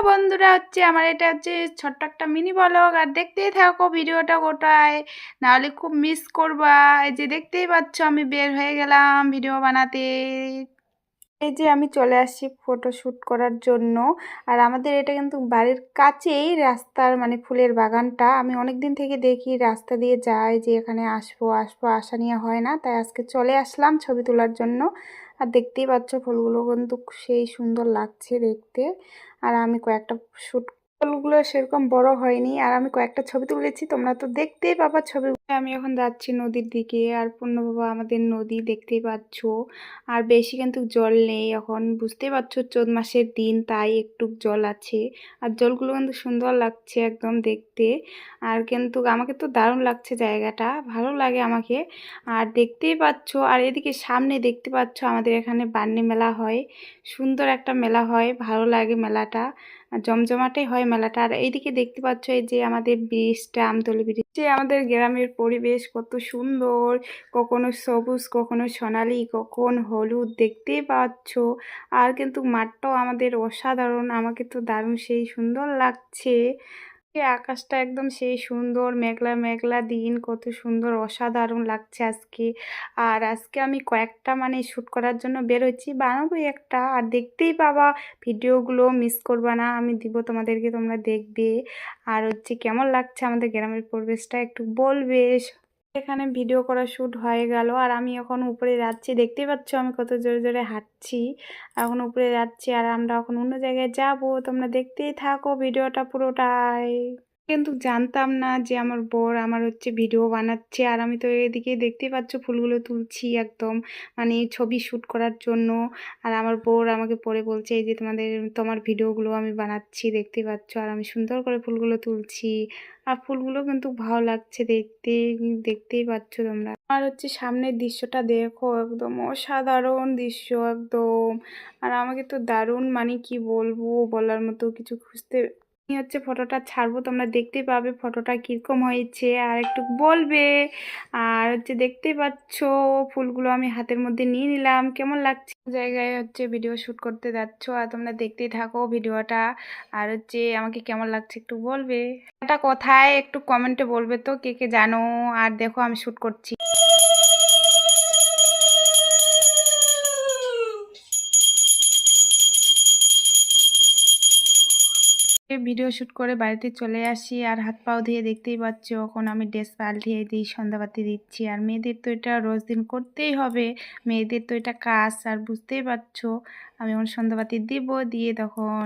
বন্ধুরা, আমার এটা ছোট্ট একটা মিনি ব্লগ। আর দেখতেই থাকো ভিডিওটা গোটায়, নাহলে খুব মিস করবা। এই যে দেখতেই পাচ্ছ আমি বের হয়ে গেলাম ভিডিও বানাতে। এই যে আমি চলে আসছি ফটো শুট করার জন্য। আর আমাদের এটা কিন্তু বাড়ির কাছেই রাস্তার মানে ফুলের বাগানটা। আমি অনেক দিন থেকে দেখি রাস্তা দিয়ে যায় যে এখানে আসবো আসবো, আসা নিয়ে হয় না, তাই আজকে চলে আসলাম ছবি তোলার জন্য। আর দেখতেই পাচ্ছ ফুলগুলো কিন্তু সেই সুন্দর লাগছে দেখতে। আর আমি কয়েকটা শুট, ফুলগুলো সেরকম বড় হয়নি, আর আমি কয়েকটা ছবি তুলেছি, তোমরা তো দেখতেই পাবা ছবি। আমি এখন যাচ্ছি নদীর দিকে, আর পূর্ণবাবা আমাদের নদী দেখতেই পাচ্ছ। আর বেশি কিন্তু জল নেই এখন, বুঝতেই পারছো চৈত মাসের দিন, তাই একটু জল আছে। আর জলগুলো কিন্তু সুন্দর লাগছে একদম দেখতে। আর কিন্তু আমাকে তো দারুণ লাগছে, জায়গাটা ভালো লাগে আমাকে। আর দেখতেই পাচ্ছ, আর এদিকে সামনে দেখতে পাচ্ছ আমাদের এখানে বার্নি মেলা হয়। সুন্দর একটা মেলা হয়, ভালো লাগে মেলাটা, জমজমাটাই হয় মেলাটা। আর এইদিকে দেখতে পাচ্ছ এই যে আমাদের ব্রিজটা, আমতলী ব্রিজ। যে আমাদের গ্রামের পরিবেশ কত সুন্দর, কখনো সবুজ, কখনো সোনালি, কখন হলুদ, দেখতেই পাচ্ছ। আর কিন্তু মাঠটাও আমাদের অসাধারণ, আমাকে তো দারুণ সেই সুন্দর লাগছে। আকাশটা একদম সেই সুন্দর, মেঘলা মেঘলা দিন, কত সুন্দর অসাধারণ লাগছে আজকে। আর আজকে আমি কয়েকটা মানে শ্যুট করার জন্য বেরোচ্ছি, বানাবো একটা। আর দেখতেই পাবা ভিডিওগুলো, মিস করবা না, আমি দিব তোমাদেরকে, তোমরা দেখবে। আর কেমন লাগছে আমাদের গ্রামের পরিবেশটা একটু বলবে। এখানে ভিডিও করা শ্যুট হয়ে গেল, আর আমি এখন উপরে যাচ্ছি, দেখতেই পাচ্ছ আমি কত জোরে জোরে হাঁটছি। এখন উপরে যাচ্ছি, আর আমরা এখন অন্য জায়গায় যাব, তোমরা দেখতেই থাকো ভিডিওটা পুরোটাই। কিন্তু জানতাম না যে আমার বর আমার ভিডিও বানাচ্ছে, আর আমি তো এদিকে দেখতেই পাচ্ছ ফুলগুলো তুলছি একদম, মানে ছবি শ্যুট করার জন্য। আর আমার বর আমাকে পরে বলছে এই যে তোমার ভিডিওগুলো আমি বানাচ্ছি, দেখতেই পাচ্ছ। আর আমি সুন্দর করে ফুলগুলো তুলছি, আর ফুলগুলো কিন্তু ভালো লাগছে দেখতে, দেখতেই পাচ্ছ তোমরা। আর সামনের দৃশ্যটা দেখো, একদম অসাধারণ দৃশ্য একদম। আর আমাকে তো দারুণ, মানে কি বলবো, বলার মতো কিছু খুঁজতে। আমি ফটোটা ছাড়বো, তোমরা দেখতে পাবে ফটোটা কিরকম হয়েছে, আর একটু বলবে। আর দেখতেই পাচ্ছ ফুলগুলো আমি হাতের মধ্যে নিয়ে নিলাম, কেমন লাগছে। জায়গায় ভিডিও শ্যুট করতে যাচ্ছ, আর তোমরা দেখতেই থাকো ভিডিওটা। আর আমাকে কেমন লাগছে একটু বলবে। এটা কোথায় একটু কমেন্টে বলবে তো, কে কে জানো। আর দেখো আমি শ্যুট করছি। ভিডিও শ্যুট করে বাড়িতে চলে আসি, আর হাত পাও ধুয়ে দেখতেই পাচ্ছ এখন আমি ড্রেস পাল্টিয়ে দিই, সন্ধ্যাবাতি দিচ্ছি। আর মেয়েদের তো এটা রোজ দিন করতেই হবে, মেয়েদের তো এটা কাজ। আর বুঝতেই পারছো আমি এখন সন্ধ্যাবাতি দিব, দিয়ে তখন